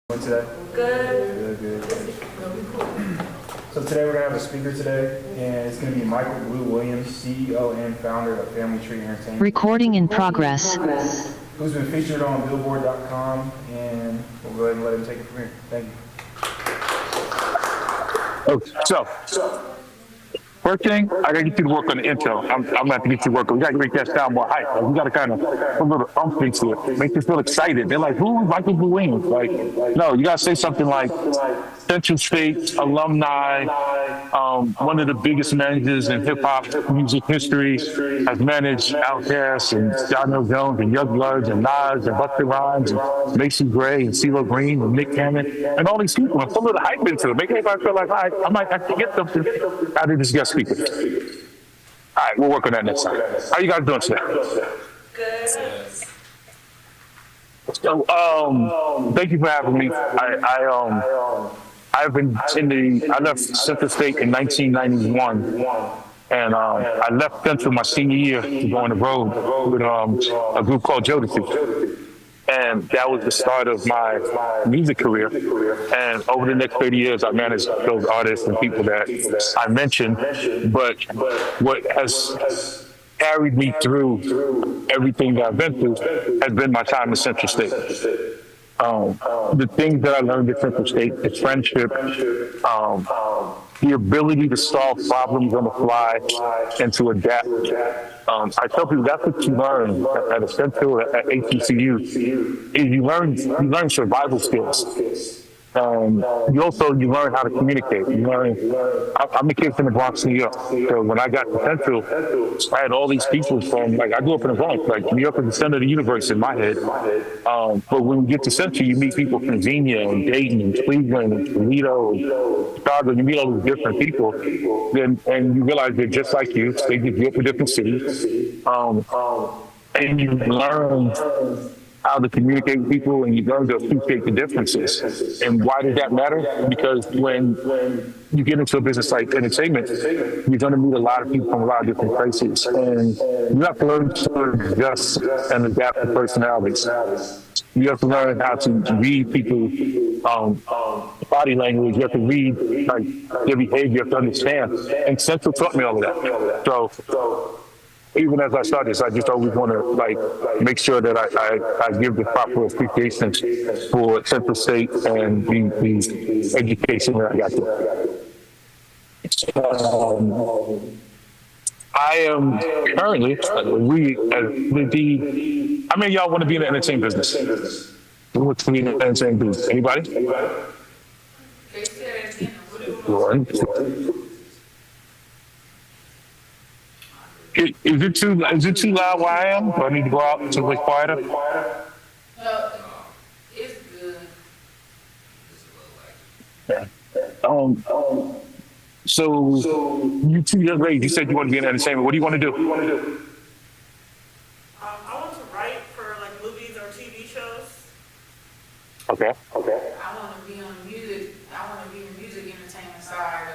Today? Good. Good. So today we're gonna have a speaker today, and it's gonna be Michael Blue Williams, CEO and founder of Family Tree Entertainment, Recording in progress. who's been featured on Billboard.com, and we'll go ahead and let him take it from here. Thank you. Okay, so first thing, I gotta get you to work on the intro. I'm gonna have to get you to work on. We gotta make that sound more hype. Like, we gotta kind of put a little umph into it, make you feel excited. They're like, "Who is Michael Blue Williams?" Like, no, you gotta say something like Central State alumni, one of the biggest managers in hip hop music history, has managed Outkast and John L. Jones and Young Bloods and Nas and Busta Rhymes and Mason Gray and CeeLo Green and Nick Cannon and all these people, and put a little hype into it. Make everybody feel like, all right, I might actually get something out of this guest speaker. All right, we'll work on that next time. How you guys doing today? Good. So, thank you for having me. I've been I left Central State in 1991, and I left Central my senior year to go on the road with a group called Jodeci. And that was the start of my music career. And over the next 30 years, I managed those artists and people that I mentioned. But what has carried me through everything that I've been through has been my time in Central State. The things that I learned at Central State, the friendship, the ability to solve problems on the fly and to adapt. I tell people that's what you learn at a Central, at HBCU, is you learn survival skills. You learn how to communicate. I'm a kid from the Bronx, New York. So when I got to Central, I had all these people from, like, I grew up in the Bronx, like New York is the center of the universe in my head. But when you get to Central, you meet people from Xenia and Dayton and Cleveland and Toledo and Chicago. You meet all these different people, and you realize they're just like you. They just grew up in different cities. And you learn how to communicate with people, and you learn to appreciate the differences. And why does that matter? Because when you get into a business like entertainment, you're going to meet a lot of people from a lot of different places, and you have to learn to adjust and adapt to personalities. You have to learn how to read people's body language. You have to read, like, their behavior. You have to understand. And Central taught me all of that. So even as I start this, I just always want to make sure that I give the proper appreciation for Central State and the education that I got there. I am currently how many of y'all want to be in the entertainment business? Who wants to be in the entertainment business? Anybody? One. Is it too loud where I am? Do I need to go out to like quieter? No, it's good. Yeah. So you two young ladies, you said you want to be in entertainment. What do you want to do? I want to write for like movies or TV shows. Okay. I want to be on music. I want to be in the music entertainment side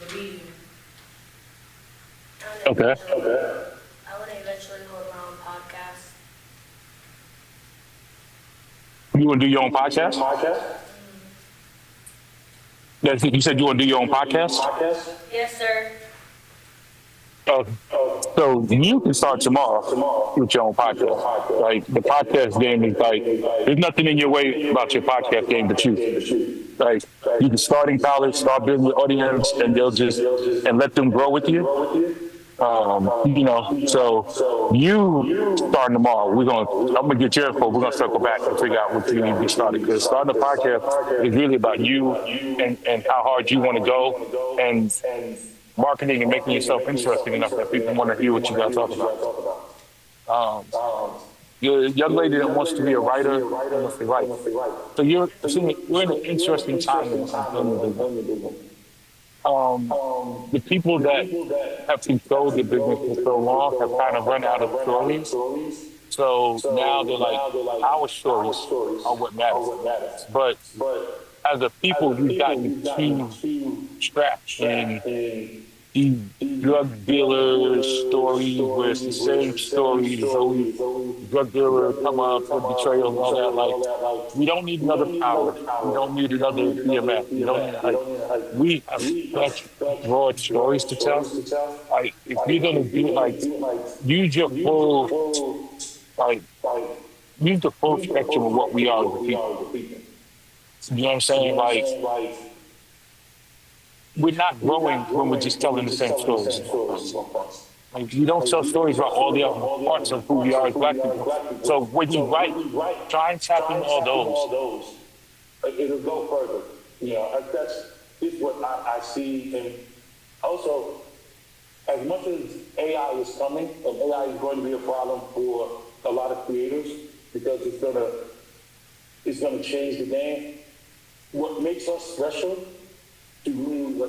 of the media. Okay. I want to eventually hold my own podcast. You want to do your own podcast? You said you want to do your own podcast? Yes, sir. So you can start tomorrow with your own podcast. Like, the podcast game is like, there's nothing in your way about your podcast game but you. Like, you can start in college, start building your audience, and and let them grow with you. So you starting tomorrow. I'm gonna get your info. We're gonna circle back and figure out what you need to get started. Because starting a podcast is really about you and how hard you want to go, and marketing and making yourself interesting enough that people want to hear what you got to talk about. You're a young lady that wants to be a writer, wants to write. So we're in an interesting time in the business. The people that have controlled the business for so long have kind of run out of stories. So now they're like, our stories are what matters. But as a people, we've gotten too strapped in these drug dealer stories where it's the same story. There's always drug dealer come up for betrayal and all that. Like, we don't need another power. We don't need another EMF. We don't need like we have such broad stories to tell. Like, if you're gonna do like use your full like use the full spectrum of what we are as a people. You know what I'm saying? Like, we're not growing when we're just telling the same stories about us. Like, you don't tell stories about all the other parts of who we are as black people. So when you write, try and tap into all those. It'll go further. You know, that's just what I see. And also, as much as AI is coming, and AI is going to be a problem for a lot of creators because it's gonna change the game. What makes us special to me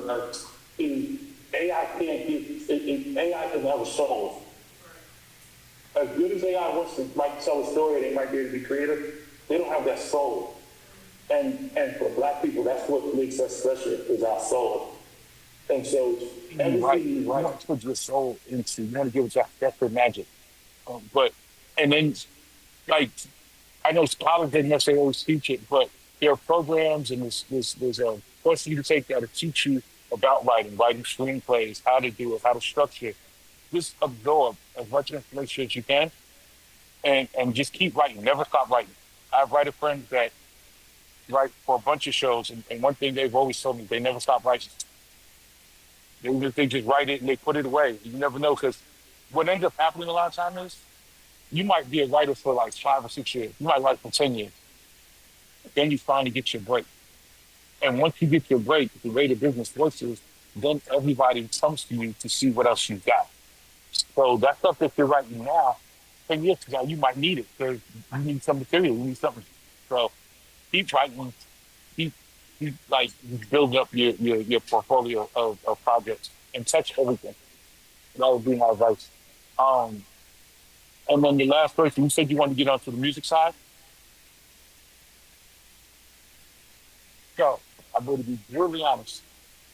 is AI can't AI doesn't have a soul. As good as AI wants to might tell a story, they might be able to be creative. They don't have that soul. And for black people, that's what makes us special is our soul. And so Right. everything You you write, want to put your soul into, you want to give it that's the magic. But, and then, like, I know scholars didn't necessarily always teach it, but there are programs and there's a course you can take that'll teach you about writing screenplays, how to do it, how to structure it. Just absorb as much information as you can and just keep writing, never stop writing. I have writer friends that write for a bunch of shows, and one thing they've always told me, they never stop writing. They just write it and they put it away. You never know, because what ends up happening a lot of times is you might be a writer for like 5 or 6 years. You might write for 10 years. Then you finally get your break. And once you get your break, the way the business works is then everybody comes to you to see what else you got. So that stuff that you're writing now, 10 years from now, you might need it because you need some material, you need something. So keep writing, keep, keep like building up your portfolio of projects and touch everything. That would be my advice. Um, and then the last person, you said you wanted to get onto the music side. So I'm going to be brutally honest.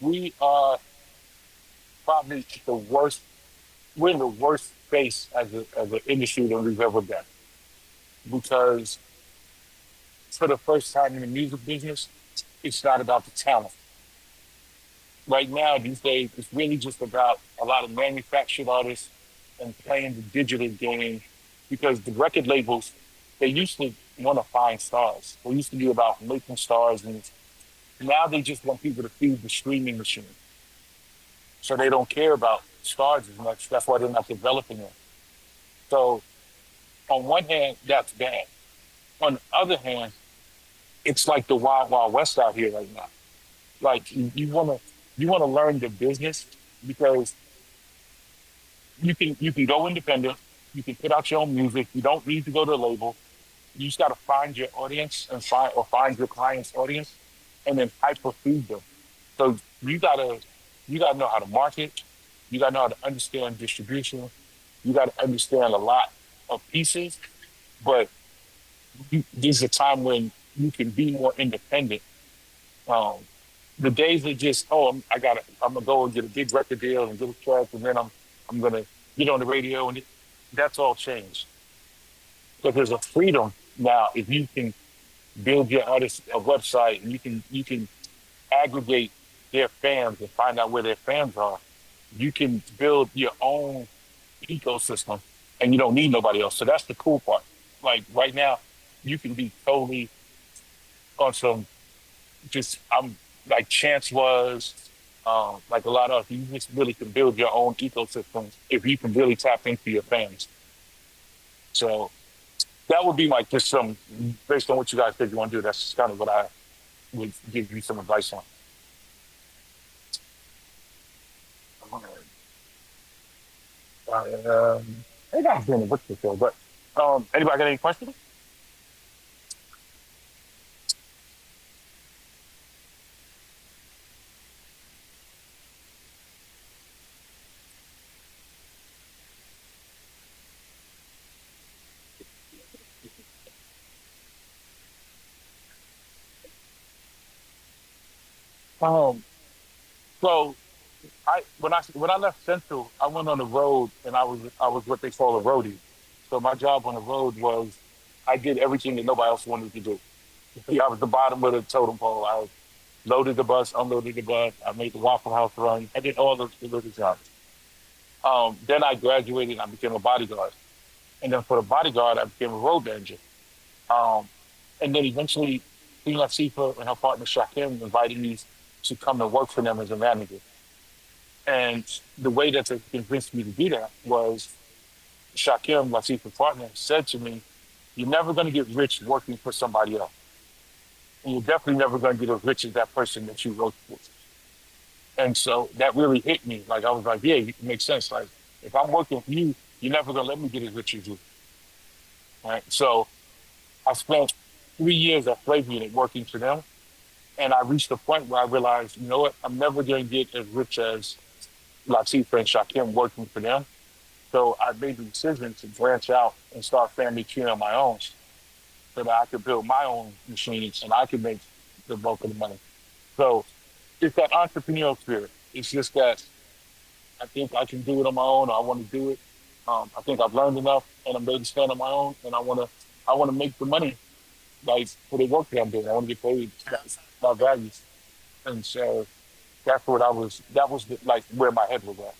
We are probably the worst. We're in the worst space as an industry that we've ever been because for the first time in the music business, it's not about the talent. Right now, these days, it's really just about a lot of manufactured artists and playing the digital game because the record labels, they used to want to find stars. They used to be about making stars, and now they just want people to feed the streaming machine. So they don't care about stars as much. That's why they're not developing them. So on one hand, that's bad. On the other hand, it's like the wild, wild west out here right now. Like you wanna learn the business because you can go independent, you can put out your own music, you don't need to go to a label. You just gotta find your audience and find your client's audience and then hyper feed them. So you gotta know how to market, you gotta know how to understand distribution, you gotta understand a lot of pieces, but there's a time when you can be more independent. Um, the days are just, I'm gonna go and get a big record deal and get a track, and then I'm gonna get on the radio, and that's all changed. But there's a freedom now if you can build your artist a website and you can aggregate their fans and find out where their fans are. You can build your own ecosystem, and you don't need nobody else. So that's the cool part. Like right now, you can be totally on some just I'm like Chance was, like a lot of you just really can build your own ecosystem if you can really tap into your fans. So that would be like just some based on what you guys said you want to do. That's kind of what I would give you some advice on. I got doing a book before, but anybody got any questions? Um, so when I left Central, I went on the road and I was what they call a roadie. So my job on the road was I did everything that nobody else wanted to do. Yeah, I was the bottom of the totem pole. I loaded the bus, unloaded the bus. I made the Waffle House run. I did all the little jobs. Then I graduated and I became a bodyguard. And then for the bodyguard, I became a road manager. Um, and then eventually, Queen Latifah and her partner Shakim invited me to come and work for them as a manager. And the way that they convinced me to do that was Shakim, Latifah's partner, said to me, "You're never going to get rich working for somebody else. And you're definitely never going to get as rich as that person that you work for." And so that really hit me. Like, I was like, yeah, it makes sense. Like, if I'm working for you, you're never going to let me get as rich as you. Right? So I spent 3 years at Flavor Unit working for them. And I reached a point where I realized, you know what, I'm never going to get as rich as Latifah and Shakim working for them. So I made the decision to branch out and start Family Tree on my own so that I could build my own machines and I could make the bulk of the money. So it's that entrepreneurial spirit. It's just that I think I can do it on my own. Or I want to do it. I think I've learned enough and I'm ready to stand on my own. And I want to make the money like for the work that I'm doing. I want to get paid my values. And so that's what I was. That was like where my head was at.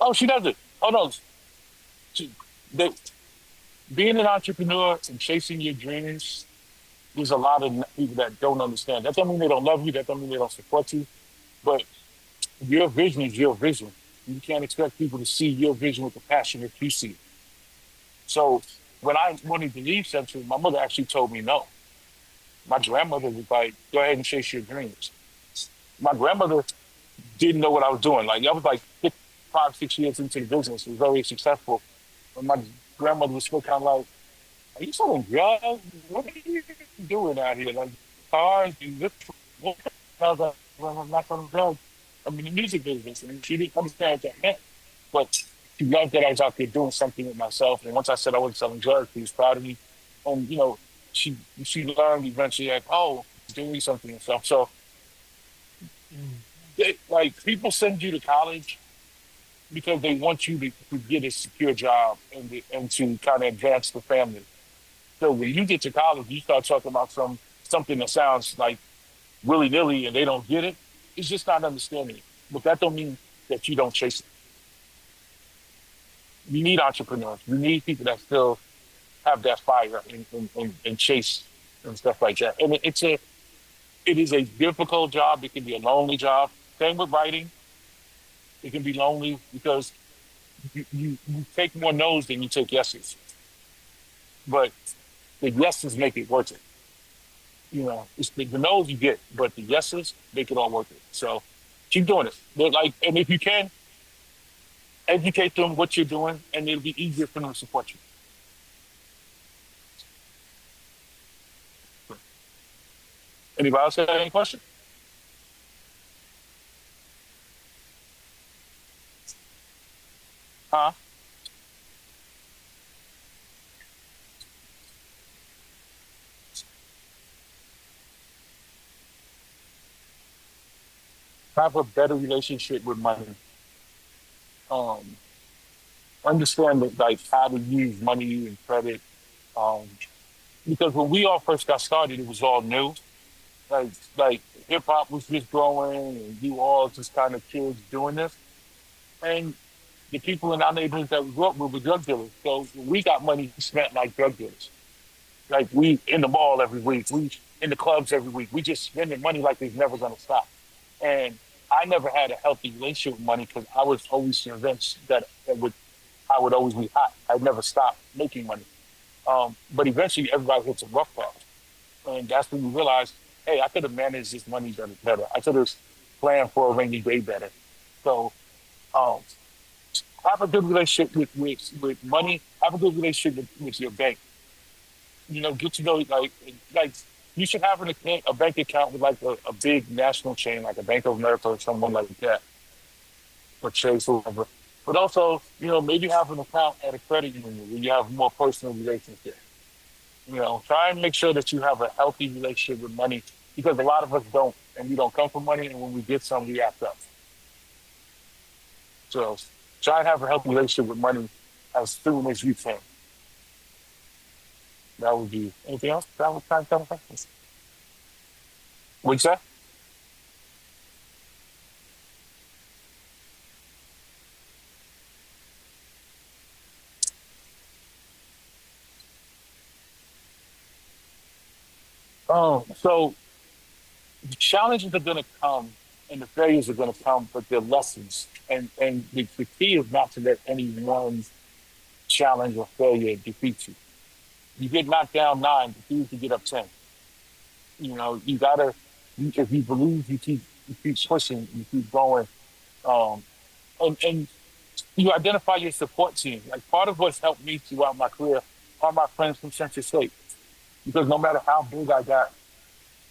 Oh, she does it. Oh no, she, they, being an entrepreneur and chasing your dreams. There's a lot of people that don't understand. That don't mean they don't love you. That don't mean they don't support you. But your vision is your vision. You can't expect people to see your vision with the passion that you see. So when I wanted to leave Central, my mother actually told me no. My grandmother was like, "Go ahead and chase your dreams." My grandmother didn't know what I was doing. Like I was like 5, 6 years into the business, was very successful. And my grandmother was still kind of like, "Are you selling drugs? What are you doing out here? Like cars and this?" I was like, "Well, I'm not selling drugs. I'm in the music business." And she didn't understand what that meant. But she loved that I was out there doing something with myself. And once I said I wasn't selling drugs, she was proud of me. And she she learned eventually like, oh, doing something and stuff. So like people send you to college because they want you to get a secure job and to kind of advance the family. So when you get to college, you start talking about something that sounds like willy nilly and they don't get it. It's just not understanding it. But that don't mean that you don't chase it. You need entrepreneurs. You need people that still have that fire and chase and stuff like that. And it is a difficult job. It can be a lonely job. Same with writing. It can be lonely because you take more no's than you take yeses. But the yeses make it worth it. It's the no's you get, but the yeses make it all worth it. So keep doing it. They're like, and if you can, educate them what you're doing, and it'll be easier for them to support you. Anybody else have any question? Huh? Have a better relationship with money. Um, Understand that, like how to use money and credit. Um, because when we all first got started, it was all new. Like hip hop was just growing, and you all just kind of kids doing this. And the people in our neighborhoods that we grew up with were drug dealers. So we got money spent like drug dealers. Like we in the mall every week, we in the clubs every week. We just spending money like it's never gonna stop. And I never had a healthy relationship with money because I was always convinced that I would always be hot. I'd never stop making money. But eventually everybody hits a rough patch. And that's when you realize, hey, I could have managed this money better. I could have planned for a rainy day better. So um, have a good relationship with money. Have a good relationship with your bank. Get to know like you should have a bank account with like a big national chain like a Bank of America or someone like that or Chase or whatever. But also, maybe have an account at a credit union where you have more personal relationship. Try and make sure that you have a healthy relationship with money because a lot of us don't, and we don't come from money, and when we get some, we act up. So try and have a healthy relationship with money as soon as you can. That would be anything else. That was kind of questions. What you say? So the challenges are going to come and the failures are going to come, but they're lessons. And the key is not to let any one challenge or failure defeat you. You get knocked down 9, the key is to get up 10. You gotta, if you believe, you keep pushing, you keep going. Um, and you identify your support team. Like part of what's helped me throughout my career are my friends from Central State. Because no matter how big I got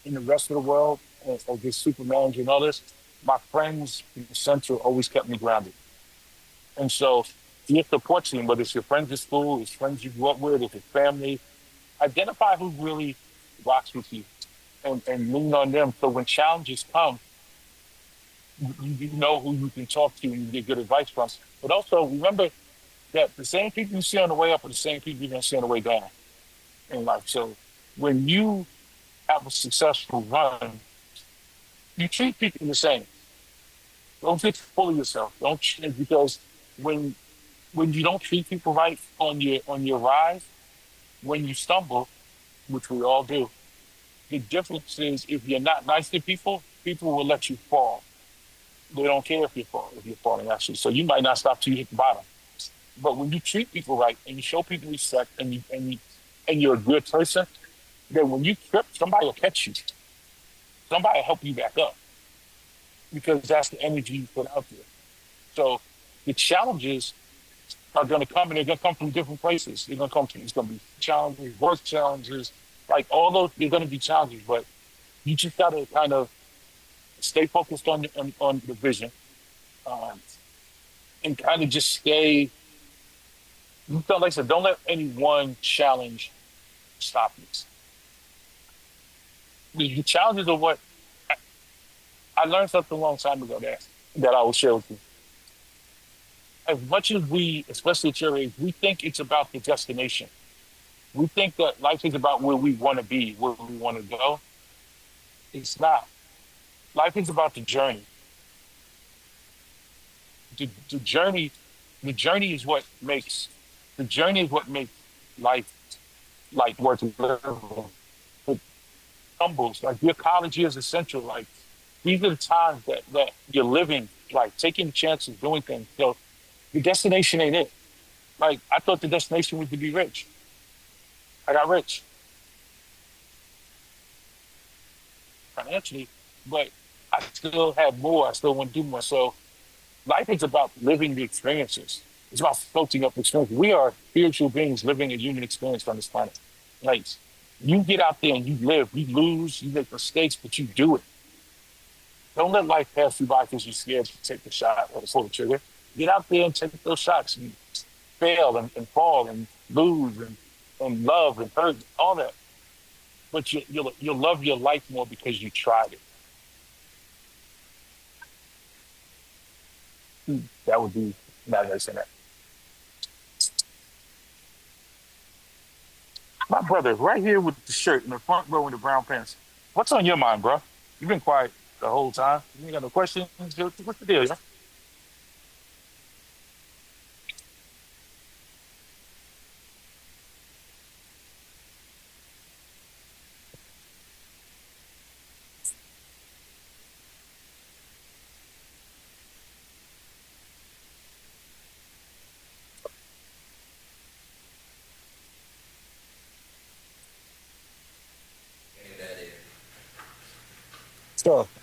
in the rest of the world, or just super manager and others, my friends in Central always kept me grounded. And so your support team, whether it's your friends at school, it's friends you grew up with, it's your family, identify who really rocks with you and lean on them. So when challenges come, you know who you can talk to and you get good advice from. But also remember that the same people you see on the way up are the same people you're going to see on the way down in life. So when you have a successful run, you treat people the same. Don't get full of yourself. Don't because when when you don't treat people right on your rise, when you stumble, which we all do, the difference is if you're not nice to people, people will let you fall. They don't care if you're falling actually. So you might not stop till you hit the bottom. But when you treat people right and you show people respect and you're a good person, then when you trip, somebody will catch you. Somebody will help you back up because that's the energy you put out there. So the challenges are going to come and they're going to come from different places. They're going to come from, it's going to be challenges, work challenges, like all those, they're going to be challenges, but you just got to kind of stay focused on the vision um, and kind of just stay, like I said, don't let any one challenge stop you. The challenges are what I learned something a long time ago that I will share with you. As much as we, especially at your age, we think it's about the destination. We think that life is about where we want to be, where we want to go. It's not. Life is about the journey. The journey, the journey is what makes the journey is what makes life like worth living. It stumbles like your college years essential. Like these are the times that you're living, like taking chances, doing things. So the destination ain't it. Like I thought the destination was to be rich. I got rich financially, but I still had more. I still want to do more. So life is about living the experiences. It's about soaking up the experience. We are spiritual beings living a human experience on this planet. Like you get out there and you live, you lose, you make mistakes, but you do it. Don't let life pass you by because you're scared to take the shot or to pull the trigger. Get out there and take those shots and fail and fall and lose and love and hurt, all that. But you'll love your life more because you tried it. That would be not nice in that. My brother, right here with the shirt in the front row in the brown pants. What's on your mind, bro? You've been quiet the whole time. You ain't got no questions. What's the deal, yeah?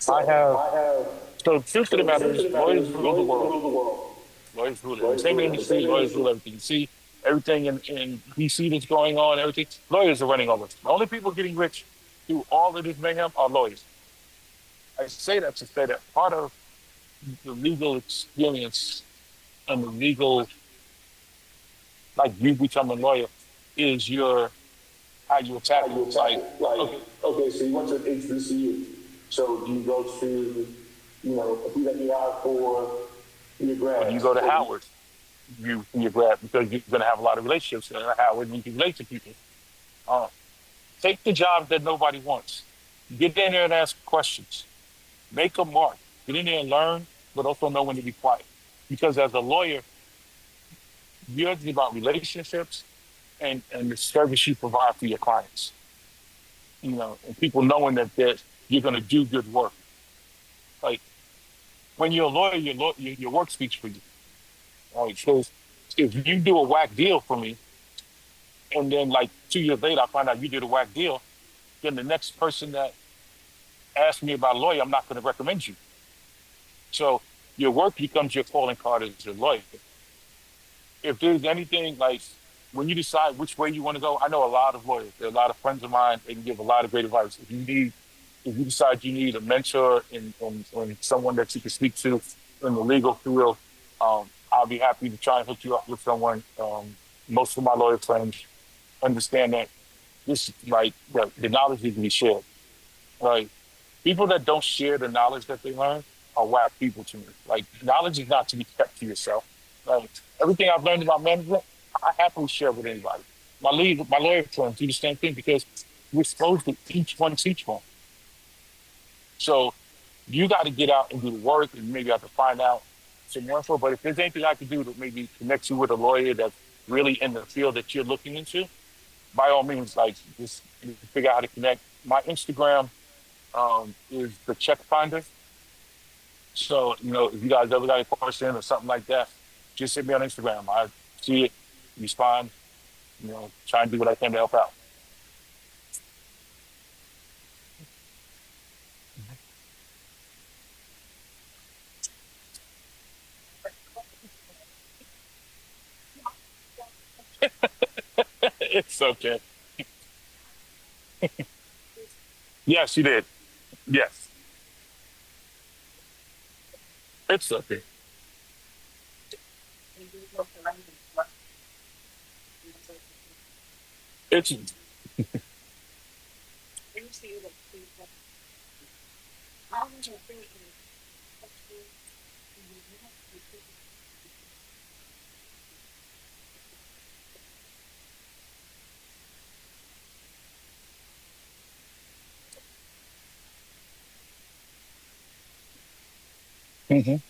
So I have. So the truth of the matter is, lawyers rule the world. Lawyers rule it. Same industry, lawyers rule everything. You see everything in DC that's going on, everything. Lawyers are running over. The only people getting rich through all of this mayhem are lawyers. I say that to say that part of the legal experience and the legal, like you become a lawyer, is your how you How attack it. you attack Like, it? Like, okay, okay, so you went to HBCU. So do you go to, a PWI for your or you grads? go to Or do you, Howard, you grab because you're gonna have a lot of relationships at Howard and you can relate to people. Um, Take the job that nobody wants. Get in there and ask questions. Make a mark. Get in there and learn, but also know when to be quiet. Because as a lawyer, you're about relationships and the service you provide for your clients. And people knowing that you're going to do good work. Like when you're a lawyer, your work speaks for you. Right? So if you do a whack deal for me, and then like 2 years later I find out you did a whack deal, then the next person that asks me about a lawyer, I'm not going to recommend you. So your work becomes your calling card as a lawyer. If there's anything like when you decide which way you want to go, I know a lot of lawyers. There are a lot of friends of mine. They can give a lot of great advice. If you decide you need a mentor and someone that you can speak to in the legal field, I'll be happy to try and hook you up with someone. Most of my lawyer friends understand that this like the knowledge needs to be shared. Right? People that don't share the knowledge that they learn are whack people to me. Like knowledge is not to be kept to yourself. Like everything I've learned about management, I happily share with anybody. My lawyer friends do the same thing because we're supposed to each one teach one. So you got to get out and do the work, and maybe I have to find out some more info. But if there's anything I can do to maybe connect you with a lawyer that's really in the field that you're looking into, by all means, like just figure out how to connect. My Instagram is the check finder. So, if you guys ever got a question or something like that, just hit me on Instagram. I see it, respond, try and do what I can to help out. It's okay. Yes, you did. Yes, it's okay. It's Mhm.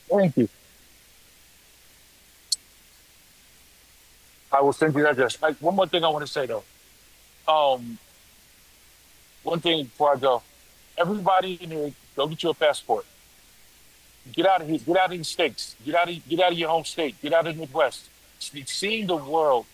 Thank you. I will send you that address. Like one more thing I want to say though. Um, One thing before I go, everybody in here, go get you a passport. Get out of here. Get out of these states. Get out of your home state. Get out of the Midwest. Seeing the world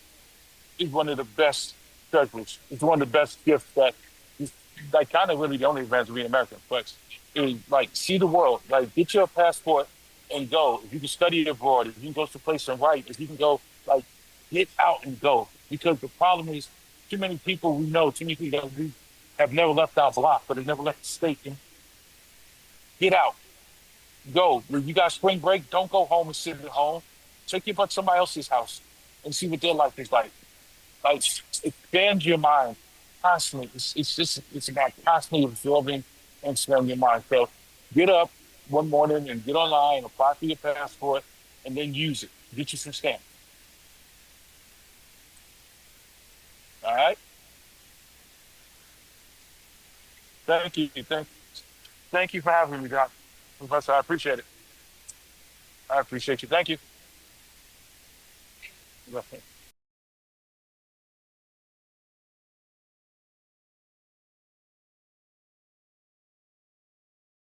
is one of the best treasures. It's one of the best gifts that is like kind of really the only advantage of being American. But is like see the world. Like get your passport and go. If you can study abroad, if you can go to a place and write, if you can go like get out and go. Because the problem is too many people we know, too many people that we have never left our block, but have never left the state. And get out, go. When you got spring break, don't go home and sit at home. Take your butt to somebody else's house and see what their life is like. Like, expand your mind constantly. It's about constantly absorbing and expanding your mind. So get up one morning and get online, apply for your passport, and then use it. Get you some stamps. All right. Thank you. Thank you for having me, Doc. Professor, I appreciate it. I appreciate you. Thank you.